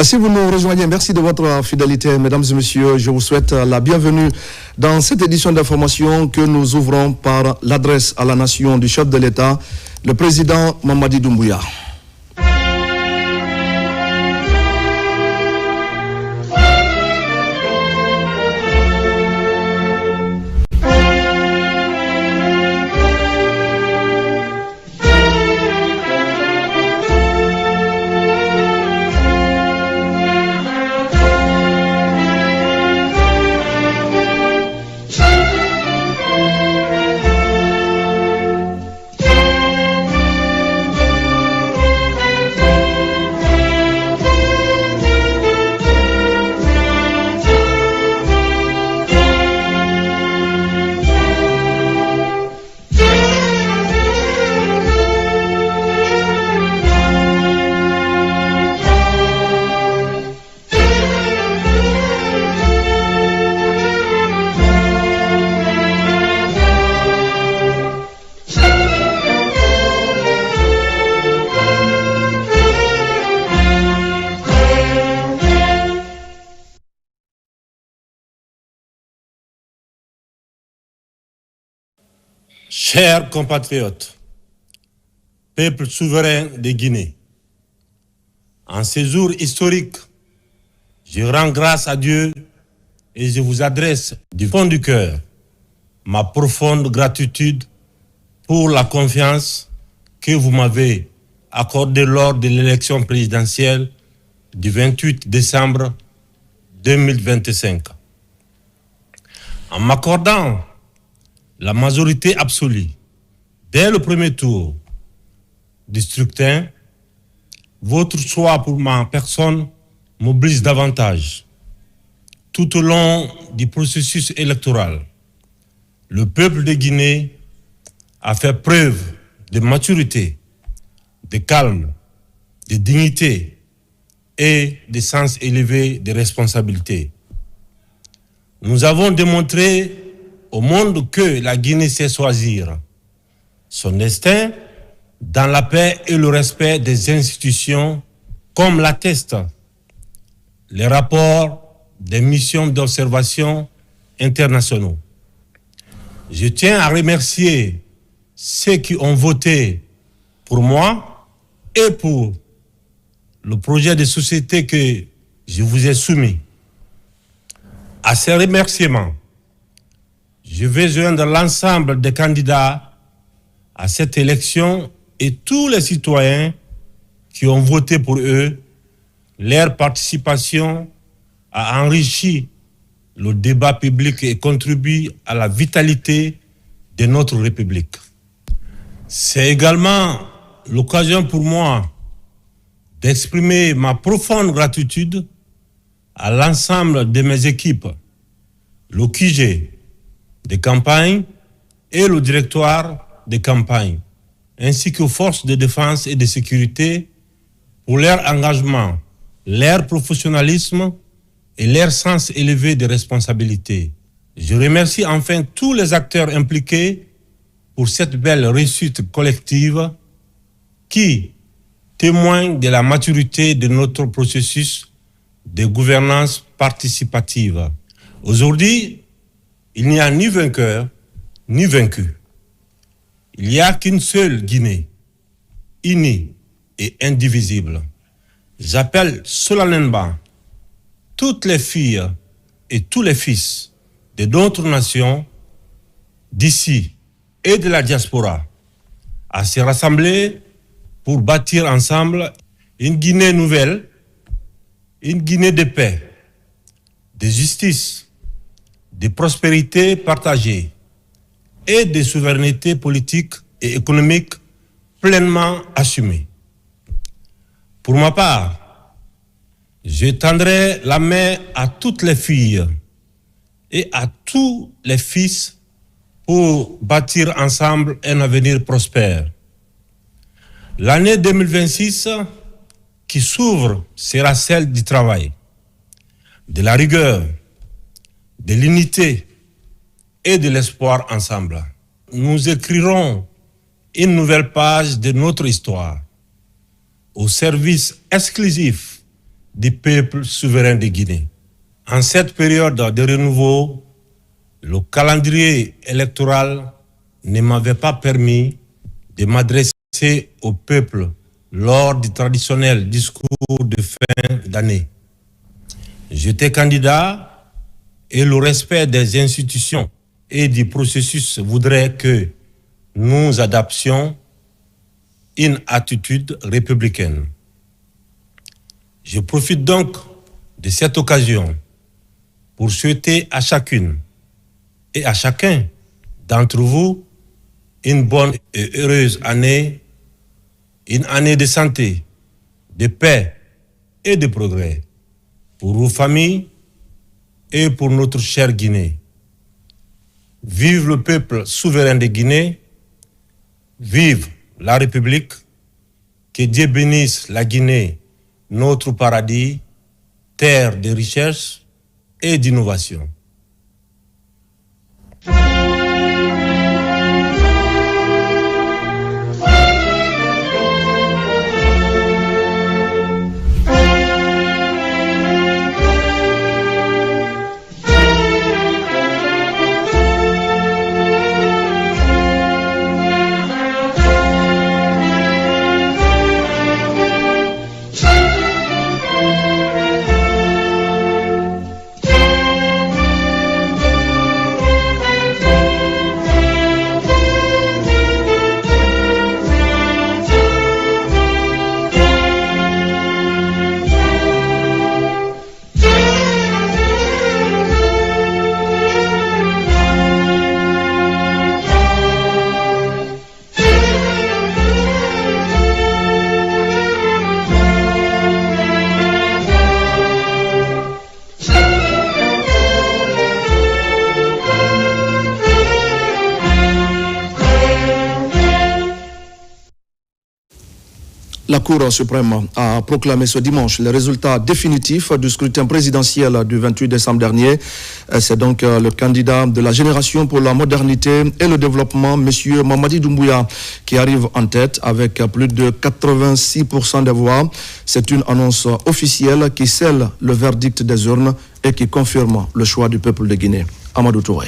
Si vous nous rejoignez, merci de votre fidélité, mesdames et messieurs. Je vous souhaite la bienvenue dans cette édition d'information que nous ouvrons par l'adresse à la nation du chef de l'État, le président Mamadi Doumbouya. Chers compatriotes, peuple souverain de Guinée, en ces jours historiques, je rends grâce à Dieu et je vous adresse du fond du cœur ma profonde gratitude pour la confiance que vous m'avez accordée lors de l'élection présidentielle du 28 décembre 2025. En m'accordant la majorité absolue dès le premier tour du scrutin, votre choix pour ma personne m'oblige davantage. Tout au long du processus électoral, le peuple de Guinée a fait preuve de maturité, de calme, de dignité et de sens élevé de responsabilité. Nous avons démontré au monde que la Guinée sait choisir son destin dans la paix et le respect des institutions, comme l'attestent les rapports des missions d'observation internationaux. Je tiens à remercier ceux qui ont voté pour moi et pour le projet de société que je vous ai soumis. À ces remerciements, je vais joindre l'ensemble des candidats à cette élection et tous les citoyens qui ont voté pour eux. Leur participation a enrichi le débat public et contribue à la vitalité de notre République. C'est également l'occasion pour moi d'exprimer ma profonde gratitude à l'ensemble de mes équipes, le QG de campagne et le directoire de campagne, ainsi qu'aux forces de défense et de sécurité pour leur engagement, leur professionnalisme et leur sens élevé de responsabilité. Je remercie enfin tous les acteurs impliqués pour cette belle réussite collective qui témoigne de la maturité de notre processus de gouvernance participative. Aujourd'hui, il n'y a ni vainqueur, ni vaincu. Il n'y a qu'une seule Guinée, unie et indivisible. J'appelle solennellement toutes les filles et tous les fils de d'autres nations, d'ici et de la diaspora, à se rassembler pour bâtir ensemble une Guinée nouvelle, une Guinée de paix, de justice, de prospérité partagée et de souveraineté politique et économique pleinement assumée. Pour ma part, je tendrai la main à toutes les filles et à tous les fils pour bâtir ensemble un avenir prospère. L'année 2026 qui s'ouvre sera celle du travail, de la rigueur, de l'unité et de l'espoir ensemble. Nous écrirons une nouvelle page de notre histoire au service exclusif du peuple souverain de Guinée. En cette période de renouveau, le calendrier électoral ne m'avait pas permis de m'adresser au peuple lors du traditionnel discours de fin d'année. J'étais candidat et le respect des institutions et du processus voudrait que nous adaptions une attitude républicaine. Je profite donc de cette occasion pour souhaiter à chacune et à chacun d'entre vous une bonne et heureuse année, une année de santé, de paix et de progrès pour vos familles et pour notre chère Guinée. Vive le peuple souverain de Guinée, vive la République, que Dieu bénisse la Guinée, notre paradis, terre de richesse et d'innovation. La Cour suprême a proclamé ce dimanche les résultats définitifs du scrutin présidentiel du 28 décembre dernier. C'est donc le candidat de la génération pour la modernité et le développement, M. Mamadi Doumbouya, qui arrive en tête avec plus de 86% des voix. C'est une annonce officielle qui scelle le verdict des urnes et qui confirme le choix du peuple de Guinée. Amadou Touré.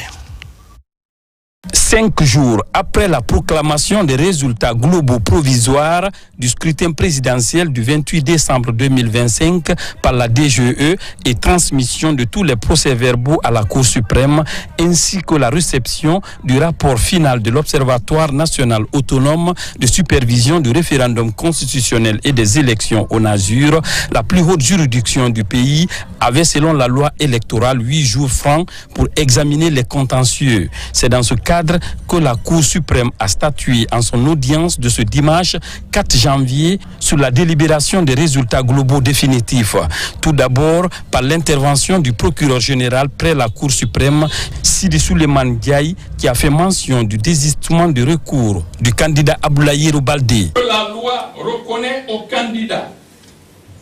5 jours après la proclamation des résultats globaux provisoires du scrutin présidentiel du 28 décembre 2025 par la DGE et transmission de tous les procès-verbaux à la Cour suprême, ainsi que la réception du rapport final de l'Observatoire national autonome de supervision du référendum constitutionnel et des élections au NASUR, la plus haute juridiction du pays avait, selon la loi électorale, 8 jours francs pour examiner les contentieux. C'est dans ce cadre que la Cour suprême a statué en son audience de ce dimanche 4 janvier sur la délibération des résultats globaux définitifs. Tout d'abord par l'intervention du procureur général près la Cour suprême, Sidi Souleymane Diaye, qui a fait mention du désistement de recours du candidat Abdoulaye Baldé. La loi reconnaît aux candidats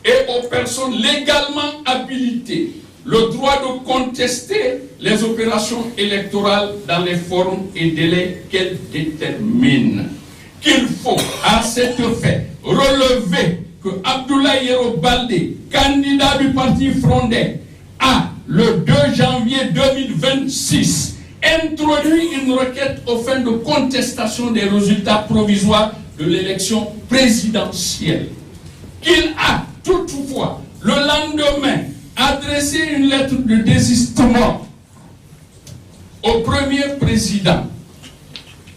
et aux personnes légalement habilitées le droit de contester les opérations électorales dans les formes et délais qu'elles déterminent. Qu'il faut à cet effet relever que Abdoulaye Baldé, candidat du parti Frondé, a le 2 janvier 2026 introduit une requête aux fins de contestation des résultats provisoires de l'élection présidentielle. Qu'il a toutefois le lendemain adresser une lettre de désistement au premier président,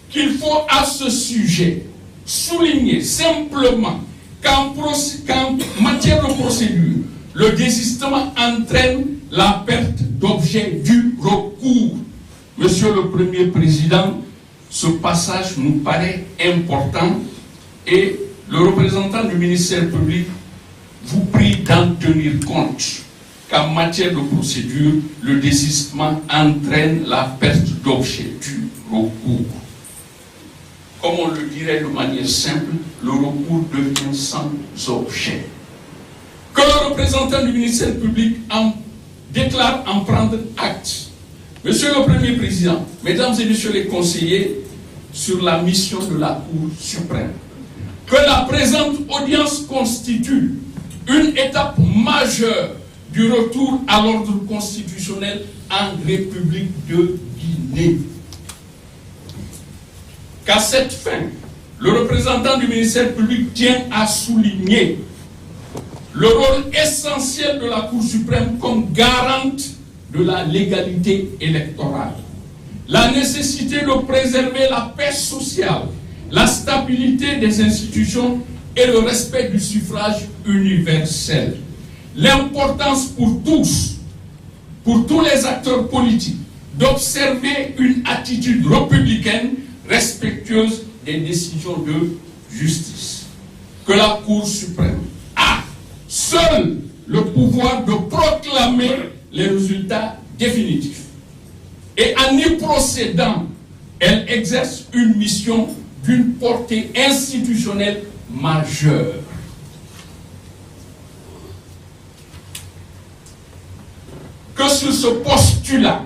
qu'il faut à ce sujet souligner simplement qu'en matière de procédure, le désistement entraîne la perte d'objet du recours. Monsieur le Premier Président, ce passage nous paraît important et le représentant du ministère public vous prie d'en tenir compte. Qu'en matière de procédure, le désistement entraîne la perte d'objet du recours. Comme on le dirait de manière simple, le recours devient sans objet. Que le représentant du ministère public déclare en prendre acte. Monsieur le Premier Président, Mesdames et Messieurs les conseillers, sur la mission de la Cour suprême, que la présente audience constitue une étape majeure du retour à l'ordre constitutionnel en République de Guinée. Qu'à cette fin, le représentant du ministère public tient à souligner le rôle essentiel de la Cour suprême comme garante de la légalité électorale, la nécessité de préserver la paix sociale, la stabilité des institutions et le respect du suffrage universel. L'importance pour tous les acteurs politiques, d'observer une attitude républicaine respectueuse des décisions de justice. Que la Cour suprême a seul le pouvoir de proclamer les résultats définitifs. Et en y procédant, elle exerce une mission d'une portée institutionnelle majeure. Que sur ce postulat,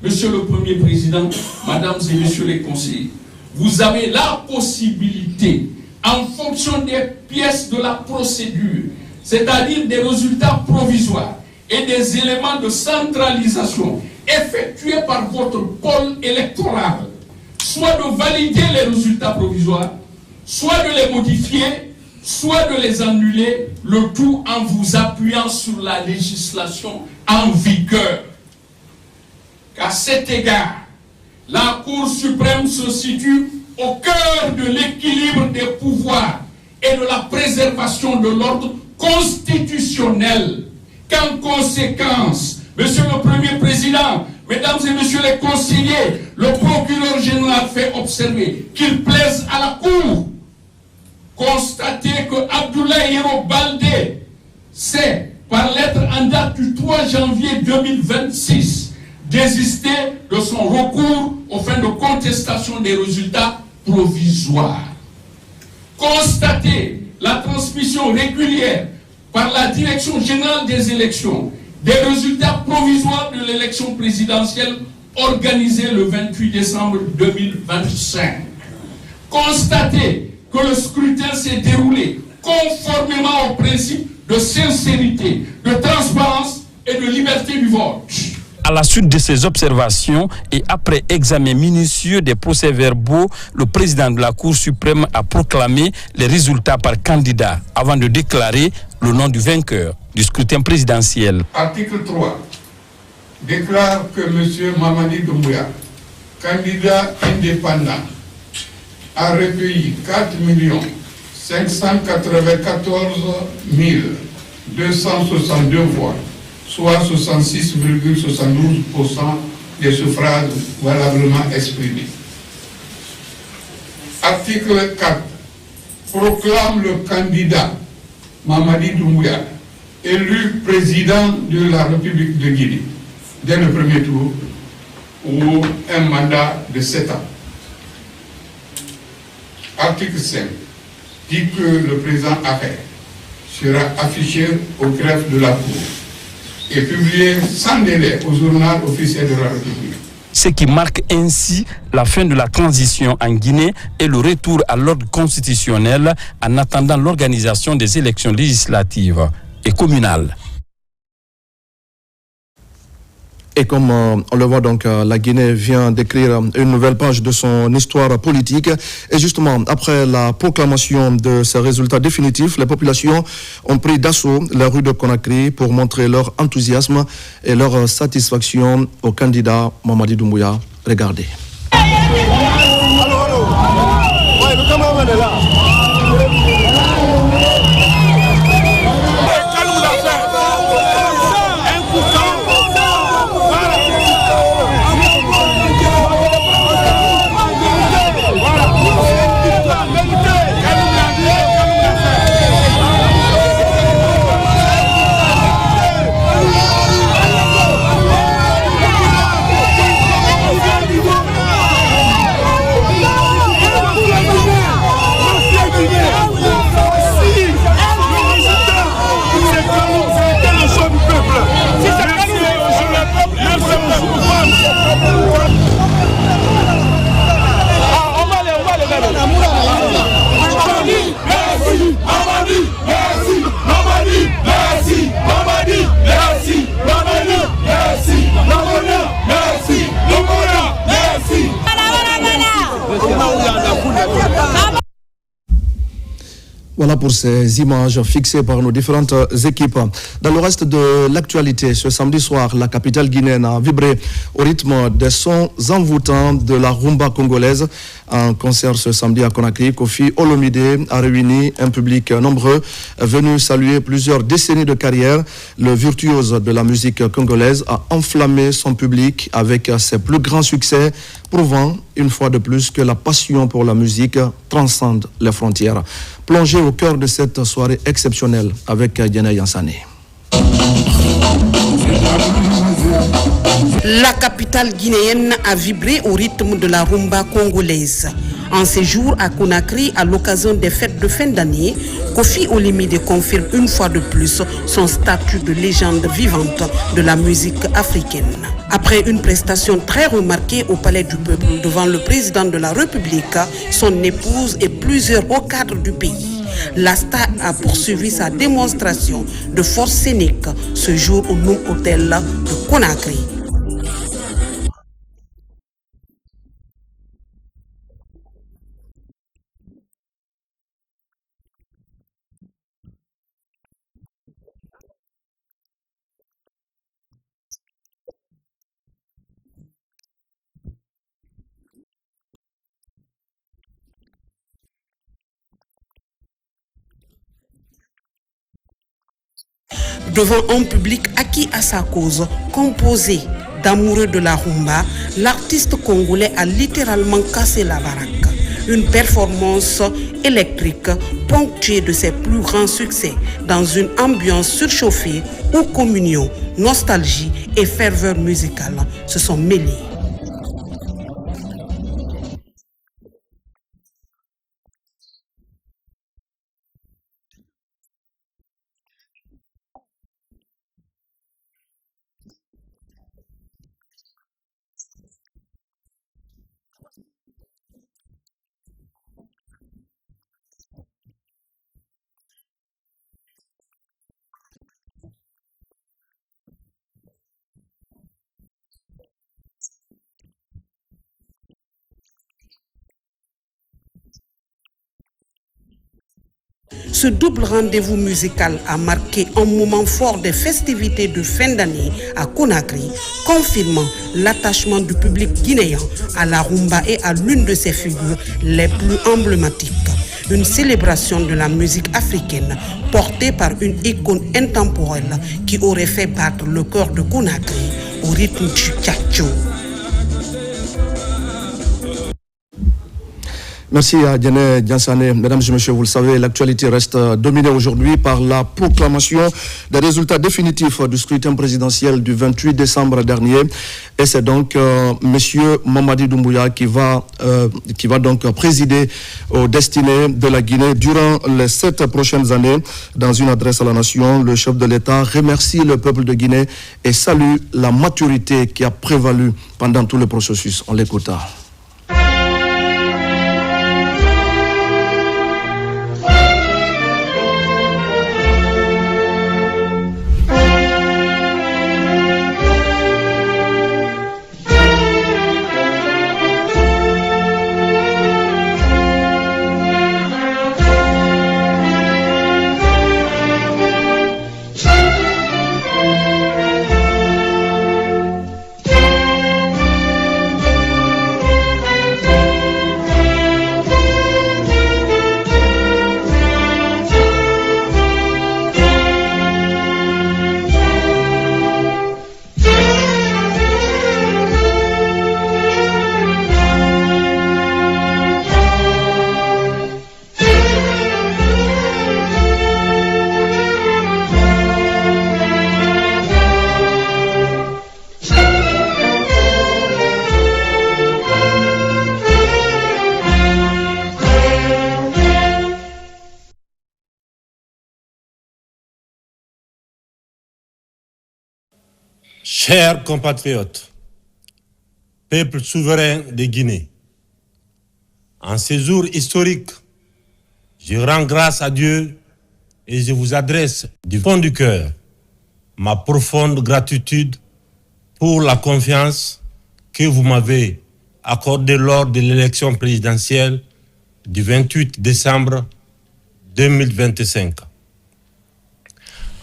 Monsieur le Premier Président, Mesdames et Messieurs les conseillers, vous avez la possibilité, en fonction des pièces de la procédure, c'est-à-dire des résultats provisoires et des éléments de centralisation effectués par votre pôle électoral, soit de valider les résultats provisoires, soit de les modifier, soit de les annuler, le tout en vous appuyant sur la législation en vigueur. Qu'à cet égard, la Cour suprême se situe au cœur de l'équilibre des pouvoirs et de la préservation de l'ordre constitutionnel. Qu'en conséquence, Monsieur le Premier Président, Mesdames et Messieurs les conseillers, le procureur général fait observer qu'il plaise à la Cour constater que Abdoulaye Yero Baldé s'est, par lettre en date du 3 janvier 2026, désisté de son recours aux fins de contestation des résultats provisoires. Constater la transmission régulière par la Direction générale des élections des résultats provisoires de l'élection présidentielle organisée le 28 décembre 2025. Constater que le scrutin s'est déroulé conformément aux principes de sincérité, de transparence et de liberté du vote. À la suite de ces observations et après examen minutieux des procès-verbaux, le président de la Cour suprême a proclamé les résultats par candidat avant de déclarer le nom du vainqueur du scrutin présidentiel. Article 3 déclare que M. Mamadi Doumbouya, candidat indépendant, a recueilli 4 594 262 voix, soit 66,72% des suffrages valablement exprimés. Article 4 proclame le candidat Mamadi Doumbouya élu président de la République de Guinée dès le premier tour pour un mandat de 7 ans. Article 5 dit que le président Aher sera affiché au greffe de la Cour et publié sans délai au journal officiel de la République. Ce qui marque ainsi la fin de la transition en Guinée et le retour à l'ordre constitutionnel en attendant l'organisation des élections législatives et communales. Et comme on le voit donc, la Guinée vient d'écrire une nouvelle page de son histoire politique. Et justement, après la proclamation de ces résultats définitifs, les populations ont pris d'assaut les rues de Conakry pour montrer leur enthousiasme et leur satisfaction au candidat Mamadi Doumbouya. Regardez. Voilà pour ces images fixées par nos différentes équipes. Dans le reste de l'actualité, ce samedi soir, la capitale guinéenne a vibré au rythme des sons envoûtants de la rumba congolaise. En concert ce samedi à Conakry, Koffi Olomide a réuni un public nombreux venu saluer plusieurs décennies de carrière. Le virtuose de la musique congolaise a enflammé son public avec ses plus grands succès, prouvant une fois de plus que la passion pour la musique transcende les frontières. Plongez au cœur de cette soirée exceptionnelle avec Diana Yansane. La capitale guinéenne a vibré au rythme de la rumba congolaise. En séjour à Conakry, à l'occasion des fêtes de fin d'année, Koffi Olomide confirme une fois de plus son statut de légende vivante de la musique africaine. Après une prestation très remarquée au Palais du Peuple devant le président de la République, son épouse et plusieurs hauts cadres du pays, la star a poursuivi sa démonstration de force scénique ce jour au Noum Hotel de Conakry. Devant un public acquis à sa cause, composé d'amoureux de la rumba, l'artiste congolais a littéralement cassé la baraque. Une performance électrique ponctuée de ses plus grands succès dans une ambiance surchauffée où communion, nostalgie et ferveur musicale se sont mêlées. Ce double rendez-vous musical a marqué un moment fort des festivités de fin d'année à Conakry, confirmant l'attachement du public guinéen à la rumba et à l'une de ses figures les plus emblématiques. Une célébration de la musique africaine portée par une icône intemporelle qui aurait fait battre le cœur de Conakry au rythme du tchatcho. Merci à Diana Yansane. Mesdames et messieurs, vous le savez, l'actualité reste dominée aujourd'hui par la proclamation des résultats définitifs du scrutin présidentiel du 28 décembre dernier. Et c'est donc monsieur Mamadi Doumbouya qui va donc présider aux destinées de la Guinée durant les 7 prochaines années. Dans une adresse à la nation, le chef de l'État remercie le peuple de Guinée et salue la maturité qui a prévalu pendant tout le processus. On l'écouta. Chers compatriotes, peuple souverain de Guinée, en ces jours historiques, je rends grâce à Dieu et je vous adresse du fond du cœur ma profonde gratitude pour la confiance que vous m'avez accordée lors de l'élection présidentielle du 28 décembre 2025.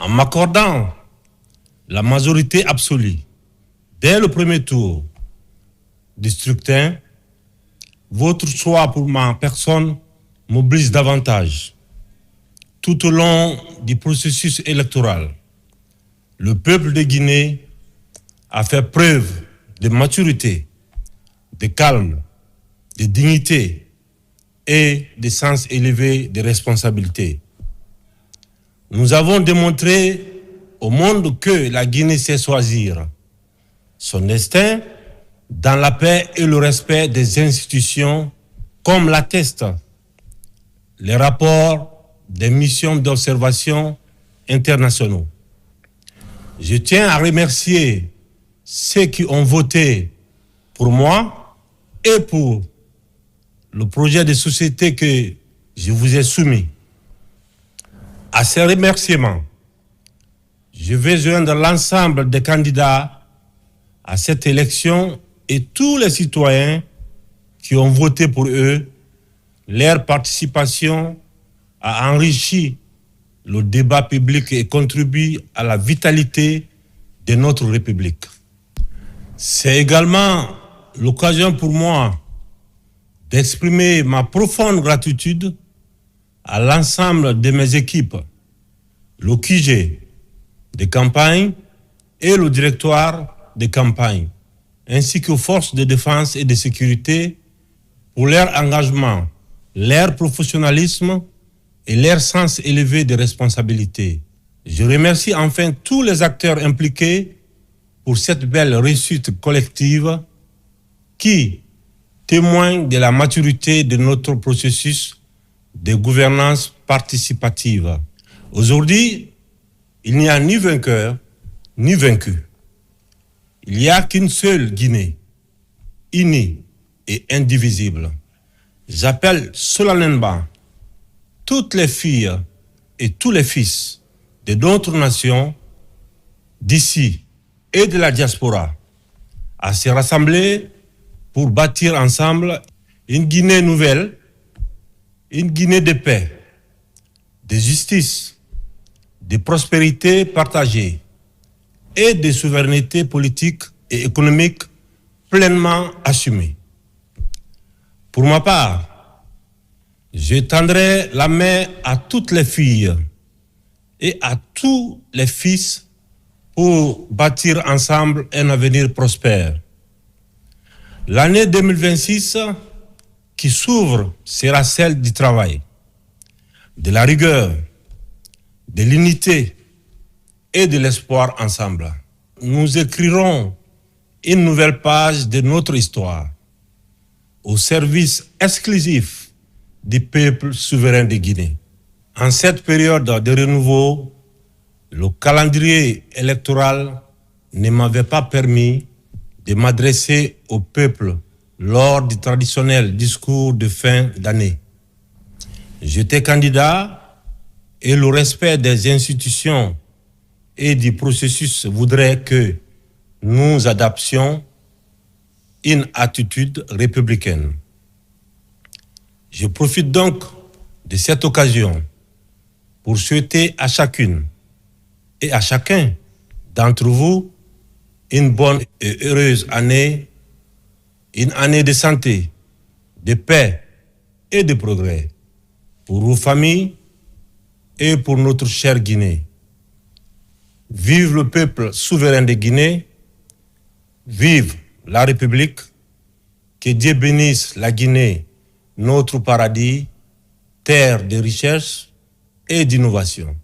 En m'accordant la majorité absolue dès le premier tour du scrutin, votre choix pour ma personne mobilise davantage. Tout au long du processus électoral, le peuple de Guinée a fait preuve de maturité, de calme, de dignité et de sens élevé de responsabilité. Nous avons démontré au monde que la Guinée sait choisir son destin dans la paix et le respect des institutions, comme l'attestent les rapports des missions d'observation internationaux. Je tiens à remercier ceux qui ont voté pour moi et pour le projet de société que je vous ai soumis. À ces remerciements, je vais joindre l'ensemble des candidats à cette élection et tous les citoyens qui ont voté pour eux. Leur participation a enrichi le débat public et contribue à la vitalité de notre République. C'est également l'occasion pour moi d'exprimer ma profonde gratitude à l'ensemble de mes équipes, le QG de campagne et le directoire de campagne, ainsi qu'aux forces de défense et de sécurité pour leur engagement, leur professionnalisme et leur sens élevé de responsabilité. Je remercie enfin tous les acteurs impliqués pour cette belle réussite collective qui témoigne de la maturité de notre processus de gouvernance participative. Aujourd'hui, il n'y a ni vainqueur ni vaincu. Il n'y a qu'une seule Guinée, unie et indivisible. J'appelle solennellement toutes les filles et tous les fils de d'autres nations d'ici et de la diaspora à se rassembler pour bâtir ensemble une Guinée nouvelle, une Guinée de paix, de justice, de prospérité partagée et de souveraineté politique et économique pleinement assumée. Pour ma part, je tendrai la main à toutes les filles et à tous les fils pour bâtir ensemble un avenir prospère. L'année 2026 qui s'ouvre sera celle du travail, de la rigueur, de l'unité et de l'espoir ensemble. Nous écrirons une nouvelle page de notre histoire au service exclusif du peuple souverain de Guinée. En cette période de renouveau, le calendrier électoral ne m'avait pas permis de m'adresser au peuple lors du traditionnel discours de fin d'année. J'étais candidat et le respect des institutions et du processus voudrait que nous adaptions une attitude républicaine. Je profite donc de cette occasion pour souhaiter à chacune et à chacun d'entre vous une bonne et heureuse année, une année de santé, de paix et de progrès pour vos familles et pour notre chère Guinée. Vive le peuple souverain de Guinée, vive la République, que Dieu bénisse la Guinée, notre paradis, terre de richesse et d'innovation.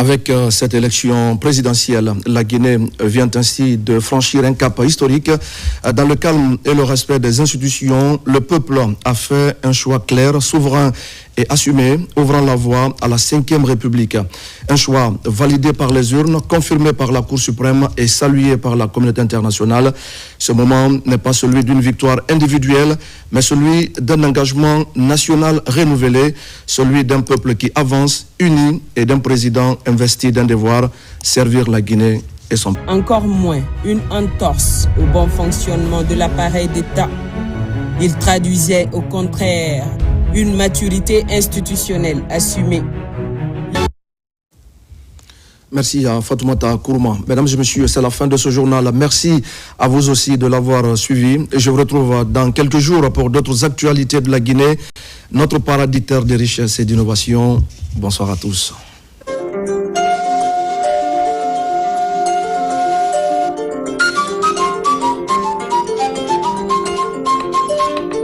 Avec cette élection présidentielle, la Guinée vient ainsi de franchir un cap historique. Dans le calme et le respect des institutions, le peuple a fait un choix clair, souverain et assumé, ouvrant la voie à la 5e République. Un choix validé par les urnes, confirmé par la Cour suprême et salué par la communauté internationale. Ce moment n'est pas celui d'une victoire individuelle, mais celui d'un engagement national renouvelé, celui d'un peuple qui avance, uni, et d'un président investi d'un devoir, servir la Guinée et son peuple. Encore moins une entorse au bon fonctionnement de l'appareil d'État. Il traduisait au contraire une maturité institutionnelle assumée. Merci à Fatoumata Kourma. Mesdames et messieurs, c'est la fin de ce journal. Merci à vous aussi de l'avoir suivi. Et je vous retrouve dans quelques jours pour d'autres actualités de la Guinée, notre paradis terre de richesse et d'innovation. Bonsoir à tous.